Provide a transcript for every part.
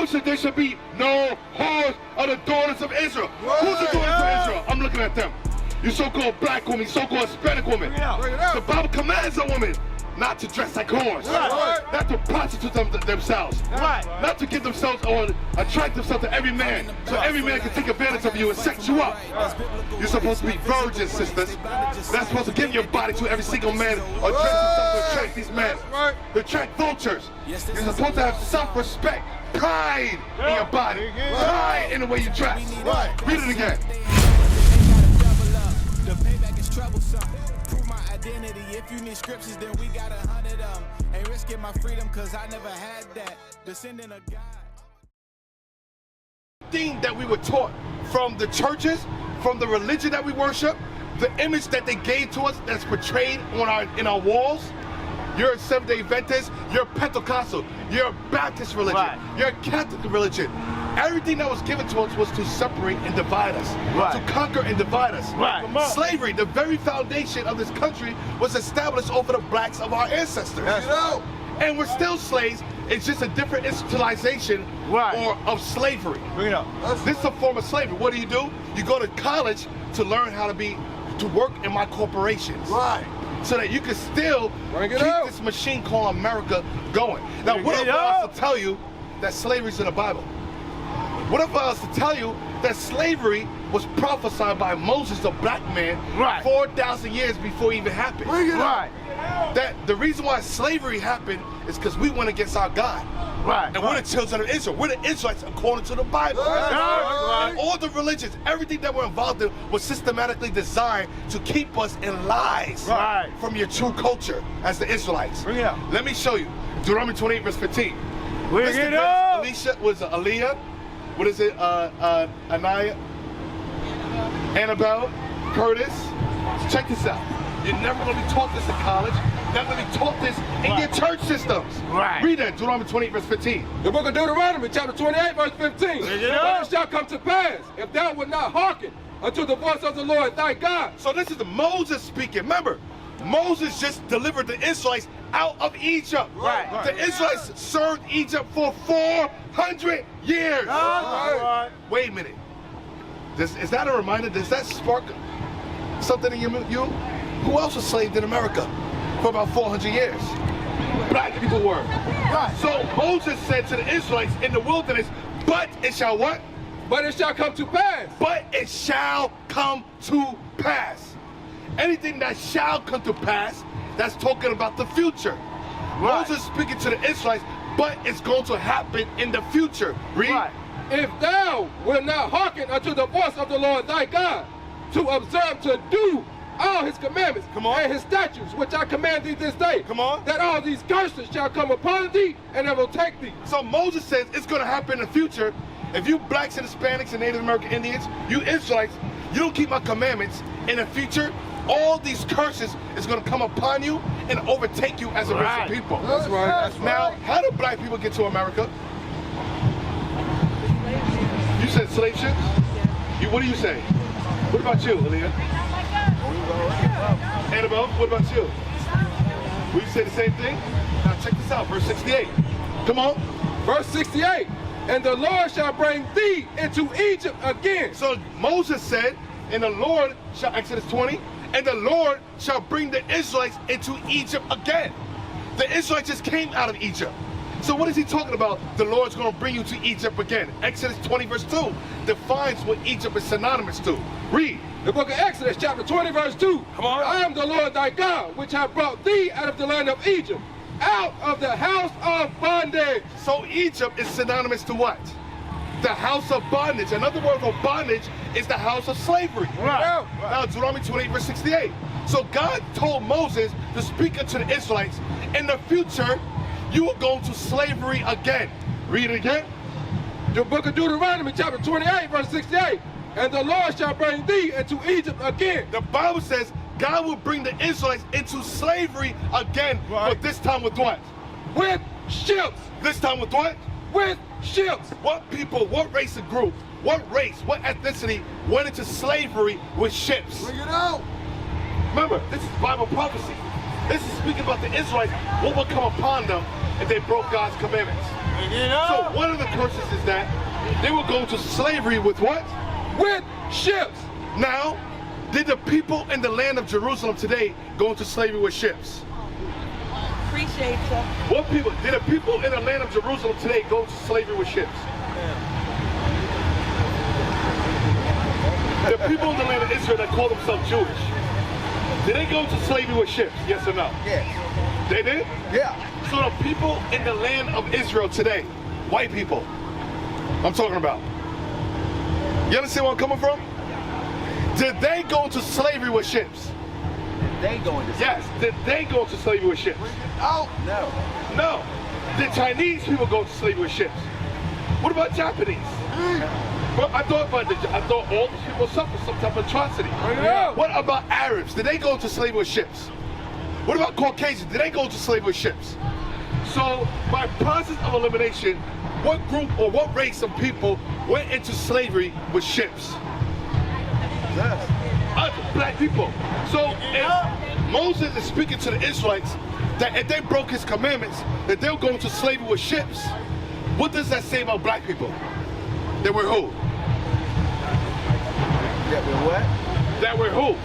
Bible said there should be no whores of the daughters of Israel. Who's the daughters of Israel? I'm looking at them. You so-called black women, so-called Hispanic women. The Bible commands a woman not to dress like whores, not to prostitute themselves, not to give themselves or attract themselves to every man, so every man can take advantage of you and sex you up. You're supposed to be virgins, sisters. Not supposed to give your body to every single man or dress yourself to attract these men, to attract vultures. You're supposed to have self-respect, pride in your body, pride in the way you dress. Read it again. The payback is troublesome. Prove my identity. If you need scriptures, then we got 100 of them. Ain't risking my freedom, cause I never had that. Descending of God. Thing that we were taught from the churches, from the religion that we worship, the image that they gave to us that's portrayed on in our walls. You're a Seventh-day Adventist, you're Pentecostal, you're a Baptist religion, you're a Catholic religion. Everything that was given to us was to separate and divide us, to conquer and divide us. Slavery, the very foundation of this country, was established over the blacks of our ancestors. And we're still slaves. It's just a different institutionalization of slavery. This is a form of slavery. What do? You go to college to learn how to work in my corporations. So that you can still keep this machine called America going. Now, what if I was to tell you that slavery's in the Bible? What if I was to tell you that slavery was prophesied by Moses, the black man, 4,000 years before it even happened? That the reason why slavery happened is because we went against our God. And we're the children of Israel. We're the Israelites according to the Bible. And all the religions, everything that we're involved in was systematically designed to keep us in lies from your true culture as the Israelites. Let me show you. Deuteronomy 28 verse 15. Alicia was Aliyah. What is it? Anaya, Annabelle, Curtis. Check this out. You're never going to be taught this in college. You're never going to be taught this in your church systems. Read that, Deuteronomy 28 verse 15. The book of Deuteronomy, chapter 28, verse 15. But it shall come to pass, if thou wilt not hearken unto the voice of the Lord thy God. So this is Moses speaking. Remember, Moses just delivered the Israelites out of Egypt. The Israelites served Egypt for 400 years. Wait a minute. Is that a reminder? Does that spark something in you? Who else was enslaved in America for about 400 years? Black people were. So Moses said to the Israelites in the wilderness, but it shall what? But it shall come to pass. But it shall come to pass. Anything that shall come to pass, that's talking about the future. Moses speaking to the Israelites, but it's going to happen in the future. Read. If thou wilt not hearken unto the voice of the Lord thy God, to observe to do all his commandments and his statutes, which I command thee this day, that all these curses shall come upon thee and overtake thee. So Moses says it's going to happen in the future. If you blacks and Hispanics and Native American Indians, you Israelites, you don't keep my commandments, in the future, all these curses is going to come upon you and overtake you as a race of people. That's right. Now, how do black people get to America? You said slave ships? What do you say? What about you, Aaliyah? Annabelle, what about you? Will you say the same thing? Now check this out, verse 68. Come on. Verse 68. And the Lord shall bring thee into Egypt again. So Moses said, and the Lord shall, Exodus 20, and the Lord shall bring the Israelites into Egypt again. The Israelites just came out of Egypt. So what is he talking about? The Lord's going to bring you to Egypt again. Exodus 20 verse 2 defines what Egypt is synonymous to. Read. The book of Exodus chapter 20 verse 2. Come on. I am the Lord thy God, which have brought thee out of the land of Egypt, out of the house of bondage. So Egypt is synonymous to what? The house of bondage. Another word for bondage is the house of slavery. Now, Deuteronomy 28 verse 68. So God told Moses to speak unto the Israelites, in the future, you will go to slavery again. Read it again. The book of Deuteronomy chapter 28 verse 68. And the Lord shall bring thee into Egypt again. The Bible says God will bring the Israelites into slavery again, but this time with what? With ships. This time with what? With ships. What people, what race and group, what race, what ethnicity went into slavery with ships? Bring it out. Remember, this is Bible prophecy. This is speaking about the Israelites, what will come upon them if they broke God's commandments. So one of the curses is that they will go into slavery with what? With ships. Now, did the people in the land of Jerusalem today go into slavery with ships? Appreciate you. What people, did the people in the land of Jerusalem today go into slavery with ships? The people in the land of Israel that call themselves Jewish, did they go into slavery with ships? Yes or no? Yes. They did? Yeah. So the people in the land of Israel today, white people, I'm talking about. You understand where I'm coming from? Did they go into slavery with ships? They go into Yes. Did they go into slavery with ships? Oh, no. No. Did Chinese people go into slavery with ships? What about Japanese? Well, I thought all these people suffered some type of atrocity. What about Arabs? Did they go into slavery with ships? What about Caucasians? Did they go into slavery with ships? So, by process of elimination, what group or what race of people went into slavery with ships? Yes. Us, black people. So, if Moses is speaking to the Israelites that if they broke his commandments, that they'll go into slavery with ships, what does that say about black people? That we're who? That we're what? That we're who?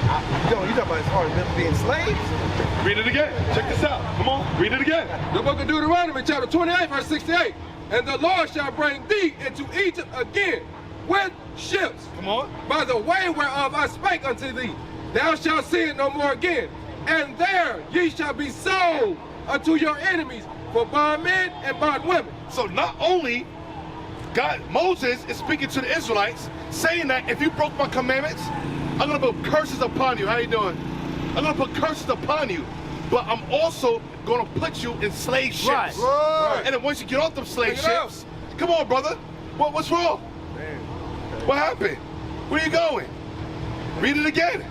You talking about as far as them being slaves? Read it again. Check this out. Come on, read it again. The book of Deuteronomy, chapter 28, verse 68. And the Lord shall bring thee into Egypt again with ships. Come on. By the way whereof I spake unto thee, thou shalt see it no more again. And there ye shall be sold unto your enemies for bondmen and bondwomen. So not only Moses is speaking to the Israelites, saying that if you broke my commandments, I'm gonna put curses upon you. How you doing? I'm gonna put curses upon you, but I'm also gonna put you in slave ships. Right. And then once you get off them slave ships, come on, brother. What's wrong? Man. What happened? Where you going? Read it again.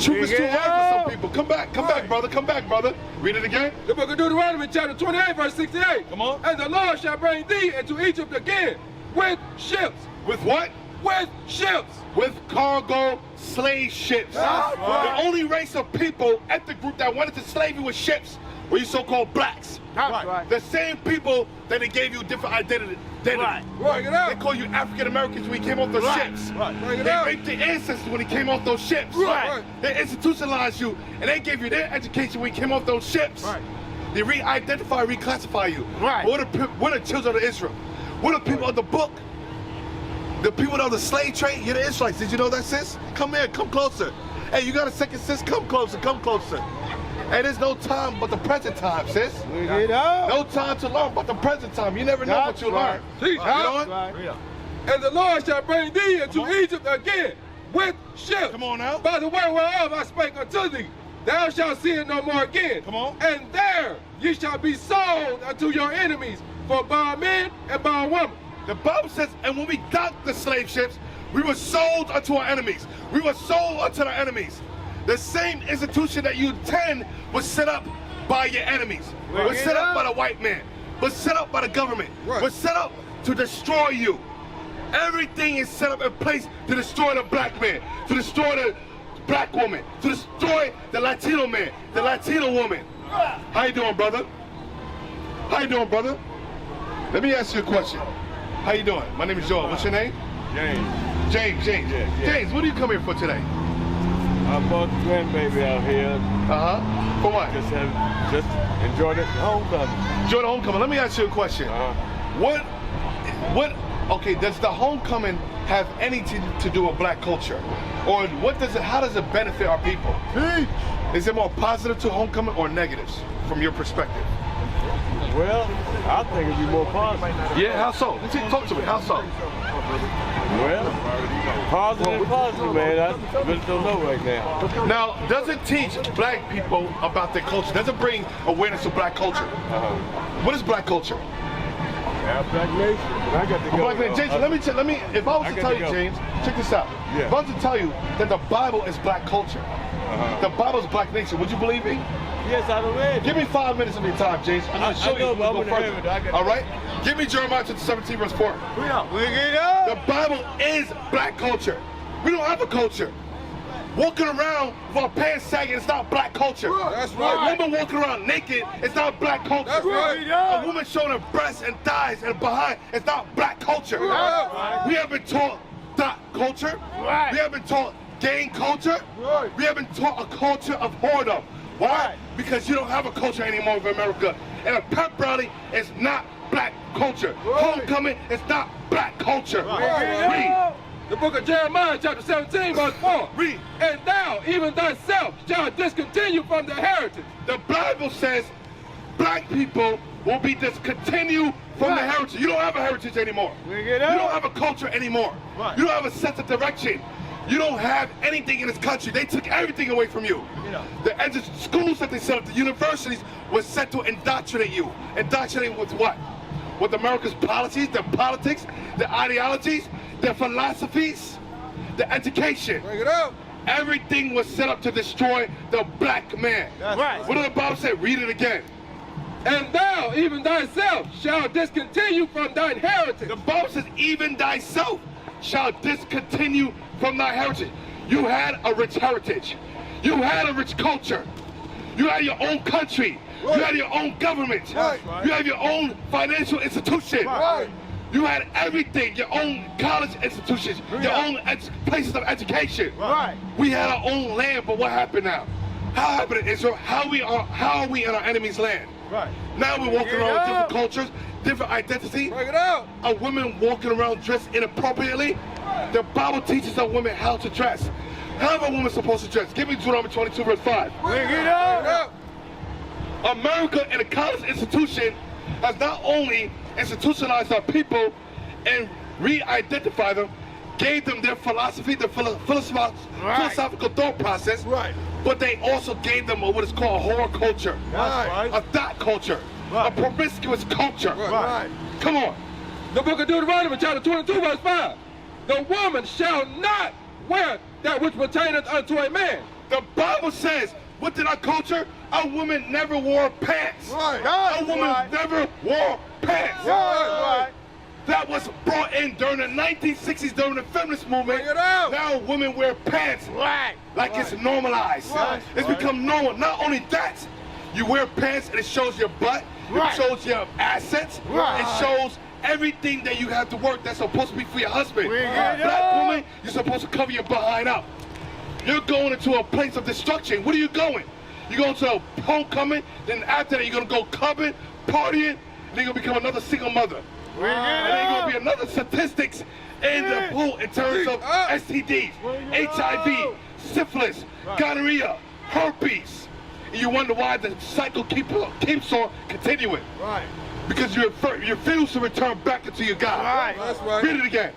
Truth is too hard for some people. Come back, brother. Come back, brother. Read it again. The book of Deuteronomy, chapter 28, verse 68. Come on. And the Lord shall bring thee into Egypt again with ships. With what? With ships. With cargo slave ships. That's right. The only race of people, ethnic group that went into slavery with ships were you so-called blacks. That's right. The same people that they gave you different identity. Right. Bring it out. They call you African Americans when you came off those ships. Bring it They out. raped their ancestors when they came off those ships. Right. They institutionalized you and they gave you their education when you came off those ships. Right. They re-identify, reclassify you. Right. What are the children of Israel? What are people of the book? The people of the slave trade, you're the Israelites. Did you know that, sis? Come here, come closer. Hey, you got a second, sis? Come closer, come closer. Hey, there's no time but the present time, sis. No time to learn but the present time. You never know what you learn. Teach, You know what? And the Lord shall bring thee into Egypt again with ships. Come on now. By the way whereof I spake unto thee, thou shalt see it no more again. Come on. And there ye shall be sold unto your enemies for bondmen and bondwomen. The Bible says, and when we docked the slave ships, we were sold unto our enemies. We were sold unto our enemies. The same institution that you attend was set up by your enemies. Was set up by the white man. Was set up by the government. Right. Was set up to destroy you. Everything is set up in place to destroy the black man, to destroy the black woman, to destroy the Latino man, the Latino woman. How you doing, brother? How you doing, brother? Let me ask you a question. How you doing? My name is Joel. What's your name? James. James. Yeah. James, what do you come here for today? I brought the grandbaby out here. Uh-huh. For what? Just enjoyed it homecoming. Enjoy the homecoming. Let me ask you a question. Okay, does the homecoming have anything to do with black culture? Or how does it benefit our people? Is it more positive to homecoming or negatives from your perspective? Well, I think it'd be more positive. Yeah, how so? Talk to me, how so? Well, positive, man. I really don't know right now. Now, does it teach black people about their culture? Does it bring awareness to black culture? What is black culture? Yeah, Black Nation. I got to go. Black Nation. James, let me, if I was to tell you, James, check this out. Yeah. If I was to tell you that the Bible is black culture, the Bible is black nation, would you believe me? Yes, I read. Give me 5 minutes of your time, James. I'm going to show you. But I'm going to have it. All right? Give me Jeremiah 17, verse 4. The Bible is black culture. We don't have a culture. Walking around with our pants sagging, it's not black culture. That's right. A woman walking around naked, it's not black culture. That's right. A woman showing her breasts and thighs and behind, it's not black culture. Right. We have been taught that culture. Right. We have been taught gang culture. Right. We have been taught a culture of whoredom. Why? Right. Because you don't have a culture anymore in America. And a pep rally is not black culture. Right. Homecoming is not black culture. Right. Read. The book of Jeremiah, chapter 17, verse 4. Read. And thou, even thyself, shall discontinue from the heritage. The Bible says black people will be discontinued from the heritage. You don't have a heritage anymore. You don't have a culture anymore. Right. You don't have a sense of direction. You don't have anything in this country. They took everything away from you. The schools that they set up, the universities, were set to indoctrinate you. Indoctrinate with what? With America's policies, their politics, their ideologies, their philosophies, their education. Bring it up. Everything was set up to destroy the black man. That's right. What did the Bible say? Read it again. And thou, even thyself, shall discontinue from thine heritage. The Bible says, even thyself shall discontinue from thy heritage. You had a rich heritage. You had a rich culture. You had your own country. You had your own government. Right. You have your own financial institution. Right. You had everything, your own college institutions, your own places of education. Right. We had our own land, but what happened now? How happened in Israel? How are we in our enemy's land? Right. Now we're walking around with different cultures, different identity. Bring it out. A woman walking around dressed inappropriately. The Bible teaches a woman how to dress. How is a woman supposed to dress? Give me Deuteronomy 22, verse 5. Bring it out. America and the college institution has not only institutionalized our people and re-identify them, gave them their philosophy, their philosophical thought process, but they also gave them what is called a whore culture, a thought culture, a promiscuous culture. Right. Come on. The book of Deuteronomy, chapter 22, verse 5. The woman shall not wear that which pertaineth unto a man. The Bible says, what did our culture? Our women never wore pants. Our women never wore pants. That was brought in during the 1960s, during the feminist movement. Bring it out. Now women wear pants like it's normalized. It's become normal. Not only that, you wear pants and it shows your butt, it shows your assets, it shows everything that you have to work that's supposed to be for your husband. Black woman, you're supposed to cover your behind up. You're going into a place of destruction. Where are you going? You're going to a homecoming, then after that you're going to go clubbing, partying, and then you're going to become another single mother. And then you're going to be another statistics in the pool in terms of STDs, HIV, syphilis, gonorrhea, herpes. And you wonder why the cycle keeps on continuing. Because you refuse to return back into your God. That's right. Read it again.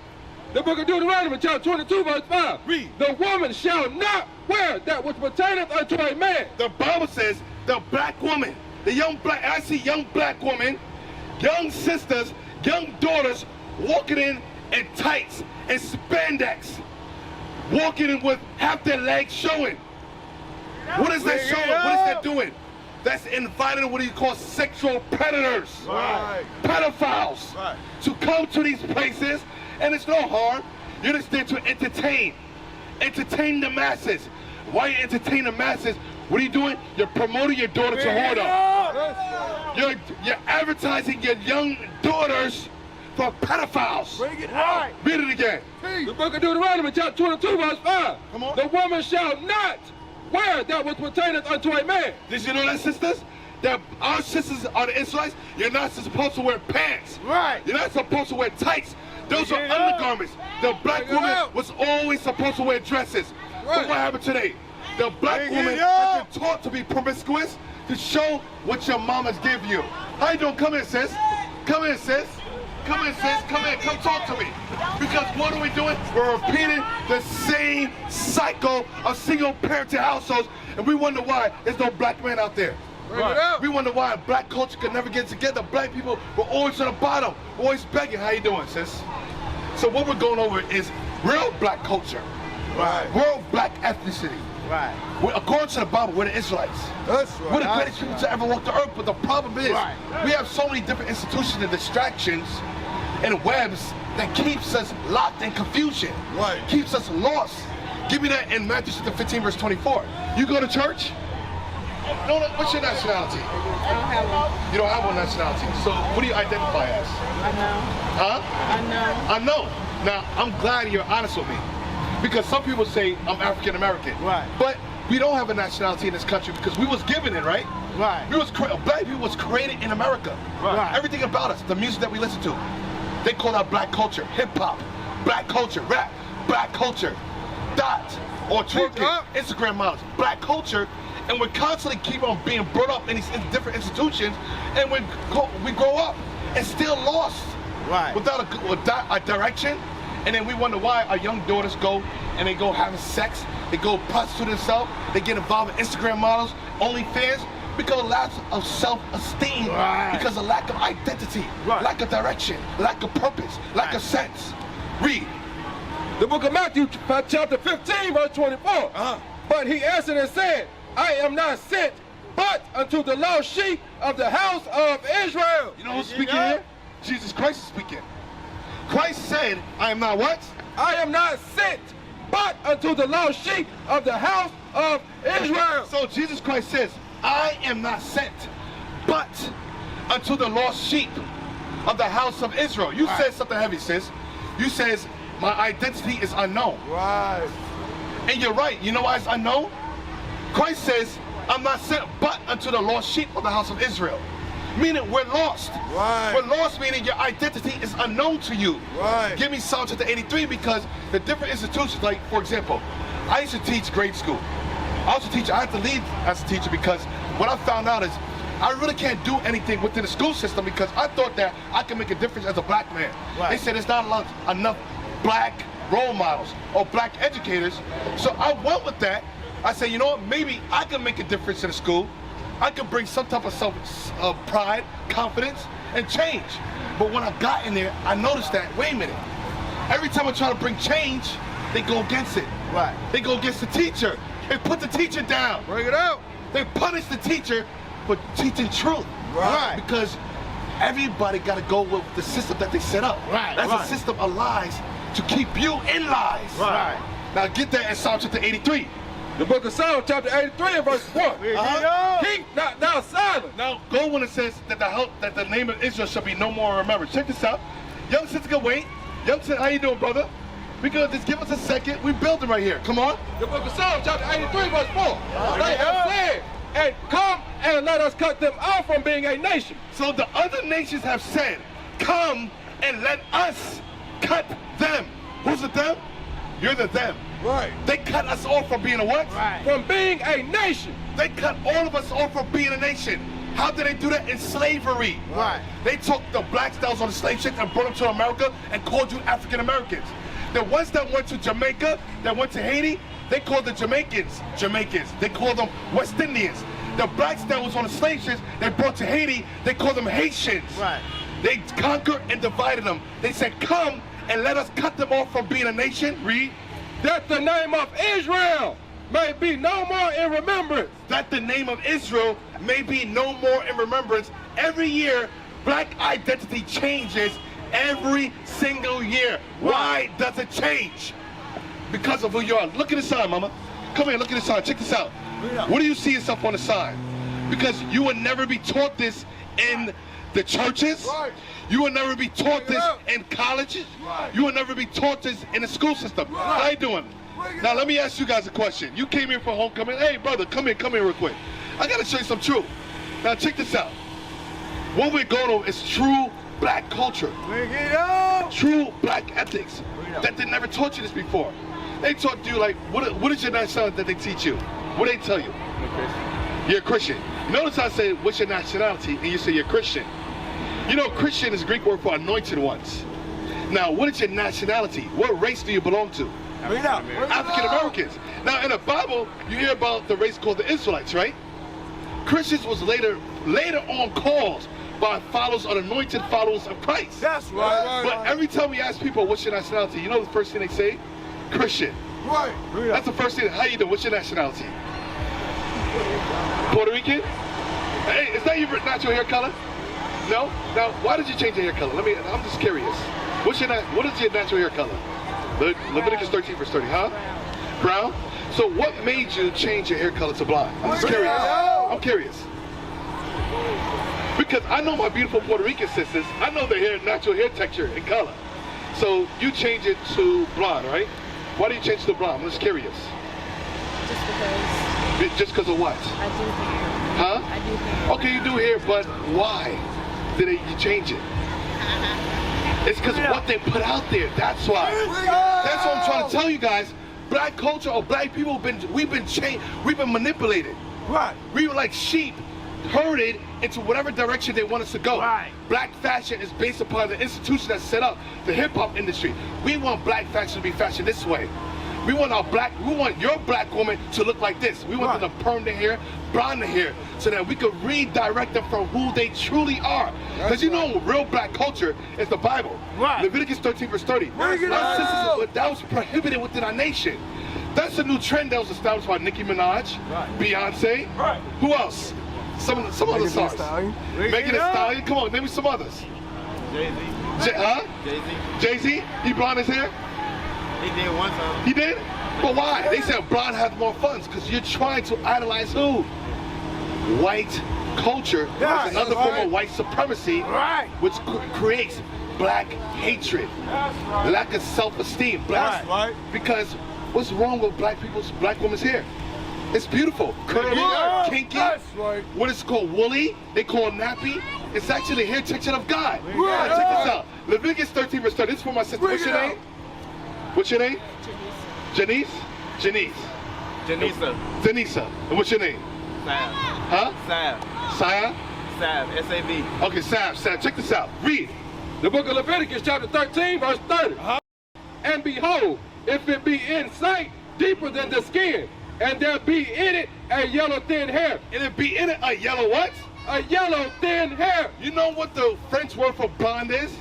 The book of Deuteronomy, chapter 22, verse 5. Read. The woman shall not wear that which pertaineth unto a man. The Bible says the black woman, I see young black women, young sisters, young daughters walking in tights and spandex, walking in with half their legs showing. What is that showing? What is that doing? That's inviting what you call sexual predators, pedophiles, to come to these places, and it's no harm. You're just there to entertain the masses. Why you entertain the masses? What are you doing? You're promoting your daughter to whoredom. You're advertising your young daughters for pedophiles. Bring it out. Read it again. The book of Deuteronomy, chapter 22, verse 5. Come on. The woman shall not wear that which pertaineth unto a man. Did you know that, sisters? That our sisters are the Israelites. You're not supposed to wear pants. You're not supposed to wear tights. Those are undergarments. The black woman was always supposed to wear dresses. But what happened today? The black woman has been taught to be promiscuous, to show what your mamas give you. How you doing? Come here, sis. Come here, sis. Come here, sis. Come here. Come talk to me. Because what are we doing? We're repeating the same cycle of single parenting households, and we wonder why there's no black man out there. We wonder why black culture could never get together. Black people were always on the bottom, always begging. How you doing, sis? So what we're going over is real black culture, real black ethnicity. According to the Bible, we're the Israelites. We're the greatest people to ever walk the earth. But the problem is, we have so many different institutions and distractions and webs that keeps us locked in confusion, keeps us lost, Give me that in Matthew chapter 15, verse 24. You go to church? No, what's your nationality? I don't have one. You don't have one nationality. So what do you identify as? Unknown. Huh? Unknown. Now, I'm glad you're honest with me. Because some people say I'm African American. Right. But we don't have a nationality in this country because we was given it, right? Right. Black people was created in America. Right. Everything about us, the music that we listen to, they call that black culture, hip hop, black culture, rap, black culture, dot, or twerking, Instagram models, black culture, and we're constantly keep on being brought up in these different institutions, and we grow up and still lost, Right. without a direction, and then we wonder why our young daughters go and they go having sex, they go prostitute themselves, they get involved in Instagram models, OnlyFans, because of lack of self-esteem, Right. because of lack of identity, Right. lack of direction, lack of purpose, lack of sense. Read. The book of Matthew, chapter 15, verse 24. But he answered and said, I am not sent but unto the lost sheep of the house of Israel. You know who's speaking here? Jesus Christ is speaking. Christ said, I am not what? I am not sent but unto the lost sheep of the house of Israel. So Jesus Christ says, I am not sent but unto the lost sheep of the house of Israel. You said something heavy, sis. You says, my identity is unknown. Right. And you're right. You know why it's unknown? Christ says, I'm not sent but unto the lost sheep of the house of Israel. Meaning we're lost. Right. We're lost meaning your identity is unknown to you. Right. Give me Psalm chapter 83 because the different institutions, like for example, I used to teach grade school. I had to leave as a teacher because what I found out is I really can't do anything within the school system because I thought that I can make a difference as a black man. Right. They said there's not enough black role models or black educators. So I went with that. I said, you know what, maybe I can make a difference in the school. I can bring some type of pride, confidence, and change. But when I got in there, I noticed that, wait a minute, every time I try to bring change, they go against it. Right. They go against the teacher. They put the teacher down. Bring it out. They punish the teacher for teaching truth. Right. Because everybody got to go with the system that they set up. Right. That's Right. a system of lies to keep you in lies. Right. Now get that in Psalm chapter 83. The book of Psalm, chapter 83 and verse 1. Keep not thou silent. Now go when it says that the name of Israel shall be no more remembered. Check this out. Young sister can wait. Young sister, how you doing, brother? We could just give us a second. We building right here. Come on. The book of Psalm, chapter 83, verse 4. They have said, and come and let us cut them off from being a nation. So the other nations have said, come and let us cut them. Who's the them? You're the them. Right. They cut us off from being a what? Right. From being a nation. They cut all of us off from being a nation. How did they do that? In slavery. Right. They took the blacks that was on the slave ships and brought them to America and called you African Americans. The ones that went to Jamaica, that went to Haiti, they called the Jamaicans. They called them West Indians. The blacks that was on the slave ships they brought to Haiti, they called them Haitians. Right. They conquered and divided them. They said, come and let us cut them off from being a nation. Read. That the name of Israel may be no more in remembrance. That the name of Israel may be no more in remembrance. Every year, black identity changes every single year. Why does it change? Because of who you are. Look at the sign, mama. Come here, look at the sign. Check this out. What do you see yourself on the sign? Because you will never be taught this in the churches. Right. You will never be taught this in colleges. Right. You will never be taught this in the school system. How you doing? Now let me ask you guys a question. You came here for homecoming. Hey brother, come here real quick. I gotta show you some truth. Now check this out. What we're going to is true black culture. Bring it out. True black ethics. That they never taught you this before. They taught you like, what is your nationality that they teach you? What do they tell you? You're a Christian. Notice I say, what's your nationality? And you say you're Christian. You know, Christian is a Greek word for anointed ones. Now, what is your nationality? What race do you belong to? Bring it out. African Americans. Now, in the Bible, you hear about the race called the Israelites, right? Christians was later on called by followers of anointed followers of Christ. That's right. But every time we ask people, what's your nationality? You know the first thing they say? Christian. Right. That's the first thing. How you doing? What's your nationality? Puerto Rican? Hey, is that your natural hair color? No? Now, why did you change your hair color? I'm just curious. What is your natural hair color? Leviticus 13 verse 30, huh? Brown? So what made you change your hair color to blonde? I'm just curious. I'm curious. Because I know my beautiful Puerto Rican sisters, I know their hair, natural hair texture and color. So you change it to blonde, right? Why do you change it to blonde? I'm just curious. Just because. Just because of what? I do hair. Huh? I do hair. Okay, you do hair, but why did you change it? It's because of what they put out there. That's why. That's what I'm trying to tell you guys. Black culture or black people we've been changed. We've been manipulated. Right. We were like sheep, herded into whatever direction they want us to go. Right. Black fashion is based upon the institution that set up the hip hop industry. We want black fashion to be fashioned this way. We want your black woman to look like this. We want them to perm their hair, blonde their hair, so that we could redirect them from who they truly are. Because you know, real black culture is the Bible. Right. Leviticus 13 verse 30. That was prohibited within our nation. That's a new trend that was established by Nicki Minaj, Beyonce. Right. Who else? Some other stars. Megan Thee Stallion. Come on, name me some others. Jay-Z. Jay-Z? He blonde his hair? He did one time. He did? But why? They said blonde has more funds because you're trying to idolize who? White culture. It's another form of white supremacy, which creates black hatred, lack of self-esteem. Because what's wrong with black women's hair? It's beautiful, curly, kinky. What is called woolly, they call it nappy. It's actually the hair texture of God. Check this out. Leviticus 13 verse 30. This is for my sister. What's your name? What's your name? Janice. Janice. Janisa. Janisa. And what's your name? Sav. Huh? Sav. Saya? Sav. S-A-V. Okay, Sav. Check this out. Read. The book of Leviticus chapter 13 verse 30. And behold, if it be in sight deeper than the skin, and there be in it a yellow thin hair. And it be in it a yellow what? A yellow thin hair. You know what the French word for blonde is?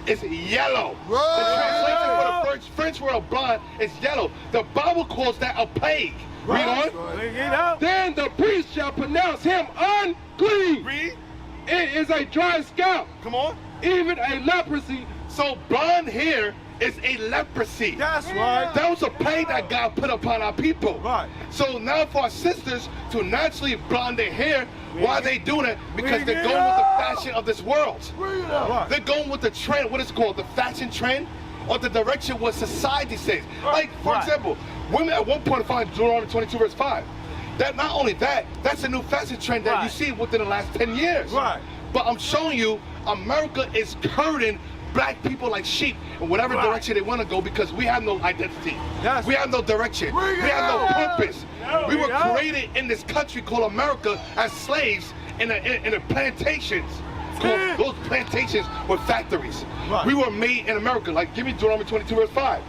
It's yellow. The translation for the French word of blonde is yellow. The Bible calls that a plague. Read on. Then the priest shall pronounce him unclean. Read. It is a dry scalp. Come on. Even a leprosy. So blonde hair is a leprosy. That's right. That was a plague that God put upon our people. Right. So now for our sisters to naturally blonde their hair, why are they doing it? Because they're going with the fashion of this world. They're going with the trend, what is called the fashion trend, or the direction what society says. Like, for example, women at one point find Deuteronomy 22 verse 5. That not only that, that's a new fashion trend that you see within the last 10 years. But I'm showing you, America is hurting black people like sheep in whatever direction they want to go because we have no identity. We have no direction. We have no purpose. We were created in this country called America as slaves in the plantations. Those plantations were factories. We were made in America. Like, give me Deuteronomy 22 verse 5.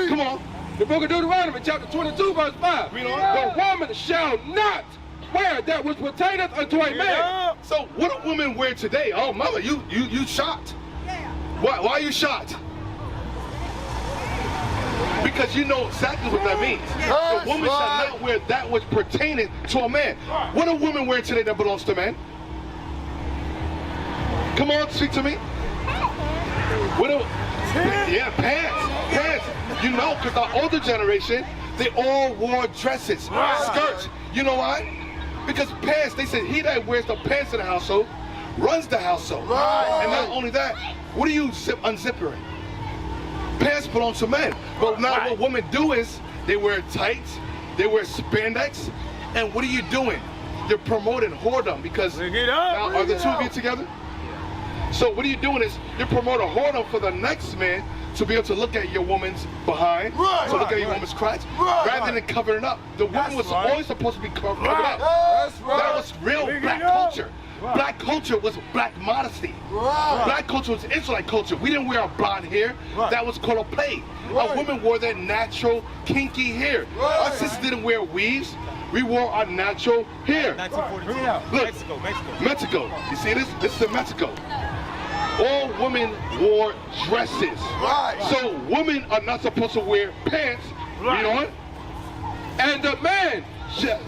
Come on. The book of Deuteronomy chapter 22 verse 5. The woman shall not wear that which pertaineth unto a man. So what do women wear today? Oh, mother, you shocked. Why are you shocked? Because you know exactly what that means. The woman shall not wear that which pertaineth to a man. What do women wear today that belongs to men? Come on, speak to me. What do? Yeah, pants. You know, because our older generation, they all wore dresses, skirts. You know why? Because pants, they said, he that wears the pants in the household runs the household. And not only that, what are you unzipping? Pants belong to men. But now what women do is they wear tights, they wear spandex, and what are you doing? You're promoting whoredom because now are the two of you together? So what are you doing is you're promoting whoredom for the next man to be able to look at your woman's behind, to look at your woman's crotch, rather than covering it up. The woman was always supposed to be covered up. That was real black culture. Black culture was black modesty. Black culture was Israelite culture. We didn't wear our blonde hair. That was called a plague. Our women wore their natural kinky hair. Our sisters didn't wear weaves. We wore our natural hair. 1942. Look, Mexico. You see this? This is in Mexico. All women wore dresses. So women are not supposed to wear pants. Read on. And the man shall,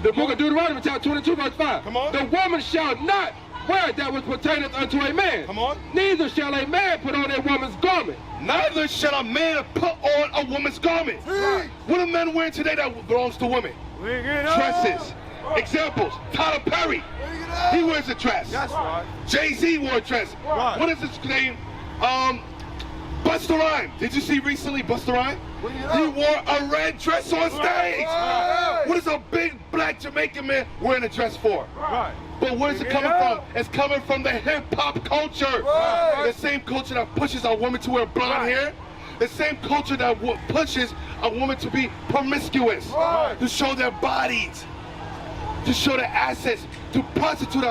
the book of Deuteronomy chapter 22 verse 5. Come on. The woman shall not wear that which pertaineth unto a man. Come on. Neither shall a man put on a woman's garment. Neither shall a man put on a woman's garment. What are men wearing today that belongs to women? Dresses. Examples, Tyler Perry. He wears a dress. That's right. Jay-Z wore a dress. Right. What is his name? Busta Rhymes. Did you see recently Busta Rhymes? He wore a red dress on stage. Right. What is a big black Jamaican man wearing a dress for? Right. But where is it coming from? It's coming from the hip-hop culture. Right. The same culture that pushes a woman to wear blonde hair. The same culture that pushes a woman to be promiscuous. Right. To show their bodies. To show their assets. To prostitute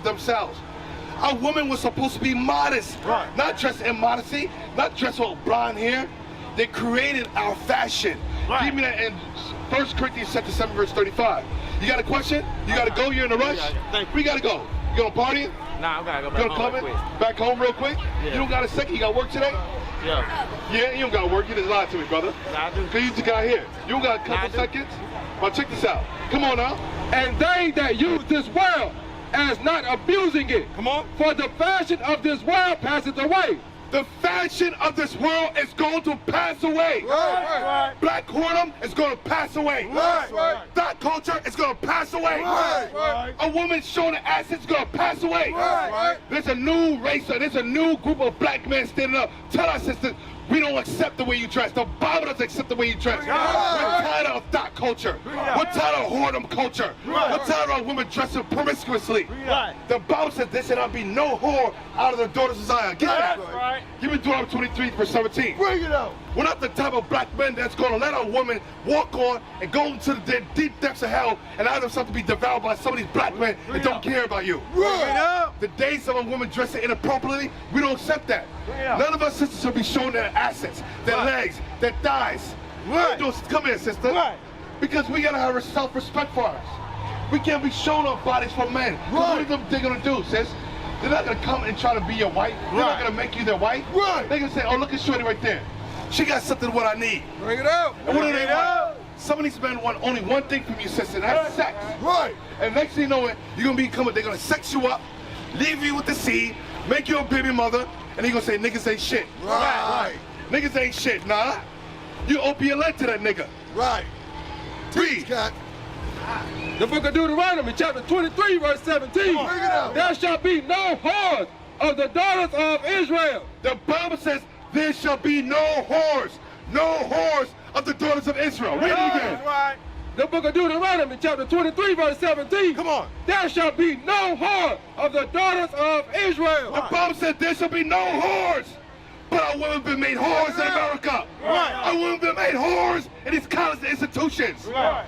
themselves. A woman was supposed to be modest. Right. Not dressed in modesty. Not dressed with blonde hair. They created our fashion. Right. Give me that in 1 Corinthians chapter 7 verse 35. You got a question? You got to go? You're in a rush? We got to go. You going to party? Nah, I'm gonna go You back going to home come real in? quick. Back home real quick? Yeah. You don't got a second? You got work today? Yeah. Yeah, you don't got to work. You just lied to me, brother. Nah, I do. Because you just got here. You don't got a Nah, couple I do. seconds? Well, check this out. Come on now. And they that use this world as not abusing it. Come on. For the fashion of this world passeth away. The fashion of this world is going to pass away. Right. Black whoredom is going to pass away. Right. That culture is going to pass away. Right. A woman showing her assets is going to pass away. Right. There's a new race, there's a new group of black men standing up. Tell our sisters, we don't accept the way you dress. The Bible doesn't accept the way you dress. We're tired of that culture. We're tired of whoredom culture. We're tired of women dressing promiscuously. Right. The Bible says there shall not be no whore out of the daughters of Zion. Get that. That's right. Give me Deuteronomy 23 verse 17. Bring it out. We're not the type of black men that's going to let a woman walk on and go into the deep depths of hell and allow themselves to be devoured by some of these black men that don't care about you. Bring it out. The days of a woman dressing inappropriately, we don't accept that. None of our sisters should be showing their assets, their legs, their thighs. Right. Come here, sister. Right. Because we gotta have a self-respect for us. We can't be showing our bodies for men. 'Cause What are they gonna do, sis? They're not gonna come and try to be your wife. They're not gonna make you their wife. Right. They're gonna say, oh, look at Shorty right there. She got something what I need. Bring it out. And what do they want? Some of these men want only one thing from you, sister, and that's sex. Right. And next thing you know it, you're gonna be coming, they're gonna sex you up, leave you with the seed, make you a baby mother, and they're gonna say niggas ain't shit. Right. Niggas ain't shit, nah. You open your leg to that nigga. Right. Read. Scott. The book of Deuteronomy, chapter 23, verse 17. Bring it out. There shall be no whores of the daughters of Israel. The Bible says there shall be no whores of the daughters of Israel. Read it again. Right. The book of Deuteronomy, chapter 23, verse 17. Come on. There shall be no whore of the daughters of Israel. The Bible says there shall be no whores. But a woman been made whores in America. Right. A woman been made whores in these college institutions. Right.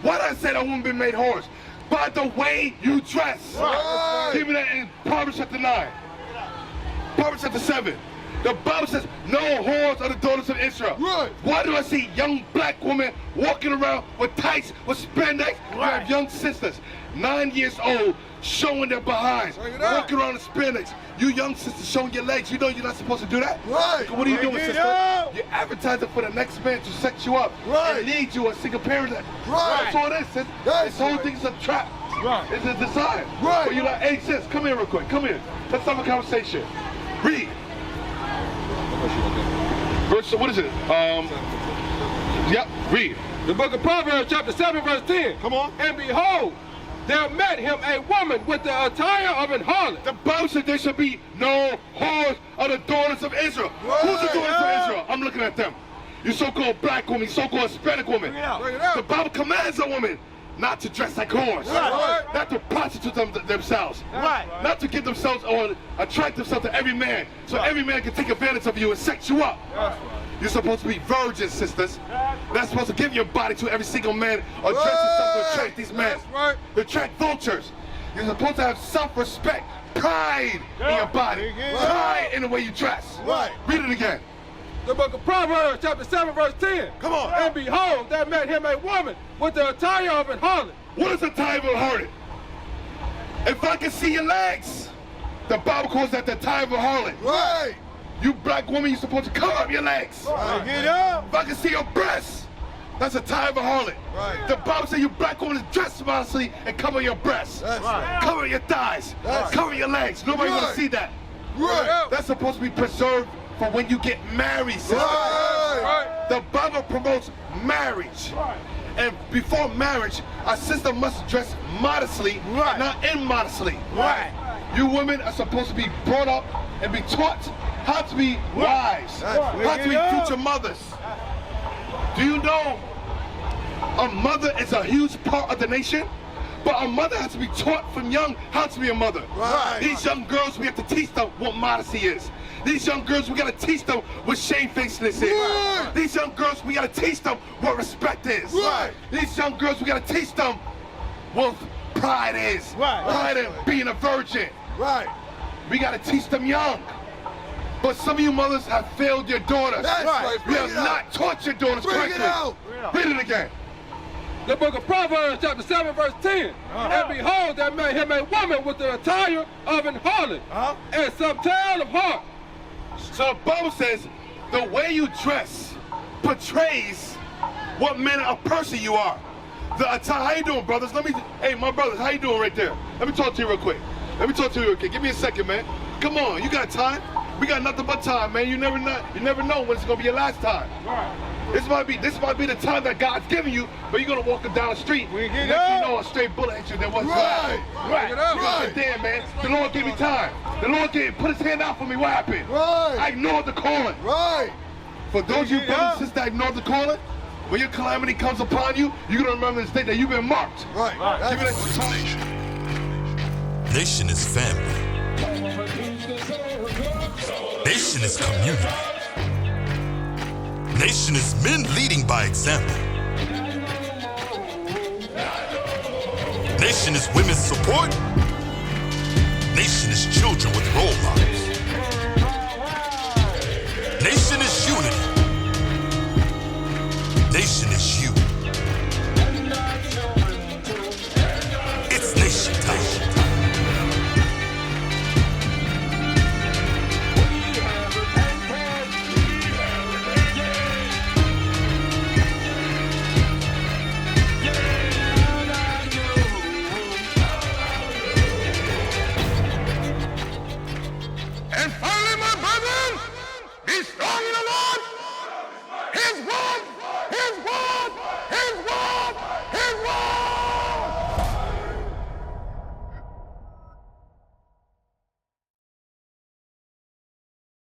Why did I say that woman been made whores? By the way you dress. Right. Give me that in Proverbs chapter 9. Proverbs chapter 7. The Bible says, no whores are the daughters of Israel. Right. Why do I see young black women walking around with tights, with spandex? You have young sisters, 9 years old, showing their behinds, walking around in spandex. You young sisters showing your legs. You know you're not supposed to do that? Right. So what are you doing, Bring it sister? out. You're advertising for the next man to sex you up Right. and lead you a single parent. Right. That's all it is, sis. That's This whole right. thing's a trap. Right. It's a design. Right. But you're like, hey, sis, come here real quick. Come here. Let's have a conversation. Read. Verse, what is it? Yep, read. The book of Proverbs, chapter 7, verse 10. Come on. And behold, there met him a woman with the attire of an harlot. The Bible said there shall be no whores of the daughters of Israel. Who's the daughters of Israel? I'm looking at them. You so-called black woman, you so-called Hispanic woman. Bring it out. The Bible commands a woman not to dress like whores. Right. Not to prostitute themselves. Right. Not to give themselves or attract themselves to every man. So every man can take advantage of you and sex you up. You're supposed to be virgins, sisters. Not supposed to give your body to every single man or dress yourself to attract these men. That's right. To attract vultures. You're supposed to have self-respect, pride in your body, pride in the way you dress. Right. Read it again. The book of Proverbs, chapter 7, verse 10. Come on. And behold, there met him a woman with the attire of an harlot. What is the tie of a harlot? If I can see your legs, the Bible calls that the tie of a harlot. Right. You black woman, you're supposed to cover up your legs. Bring it out. If I can see your breasts, That's a tie of a harlot. Right. The Bible says you black women dress modestly and cover your breasts. That's right. Cover your thighs. That's cover your legs. Nobody right. want to see that. Right. That's supposed to be preserved for when you get married, sister. Right. The Bible promotes marriage. Right. And before marriage, a sister must dress modestly, Right. not immodestly. Right. You women are supposed to be brought up and be taught how to be wives, how to be future mothers. Do you know a mother is a huge part of the nation? But a mother has to be taught from young how to be a mother. Right. These young girls, we have to teach them what modesty is. These young girls, we gotta teach them what shamefacedness is. Right. These young girls, we gotta teach them what respect is. Right. These young girls, we gotta teach them what pride is. Right. Pride in being a virgin. Right. We gotta teach them young. But some of you mothers have failed your daughters. That's right. You Bring have it out. not taught your daughters Bring correctly. it out. Read it again. The book of Proverbs, chapter 7, verse 10. And behold, that made him a woman with the attire of an harlot, and some tale of heart. So the Bible says the way you dress portrays what manner of person you are. The attire, how you doing, brothers? Hey, my brothers, how you doing right there? Let me talk to you real quick. Give me a second, man. Come on, you got time? We got nothing but time, man. You never know when it's gonna be your last time. This might be the time that God's giving you, but you're gonna walk down the street. Next thing you know, a straight bullet hit you. There was Right. Right. Damn, man. The Lord gave me time. The Lord put his hand out for me. What happened? Right. I ignored the calling. Right. For those of you brothers and sisters that ignored the calling, when your calamity comes upon you, you're gonna remember this day that you've been marked. Right. Give me What's that. a nation? Nation is family. Nation is community. Nation is men leading by example. Nation is women's support. Nation is children with role models.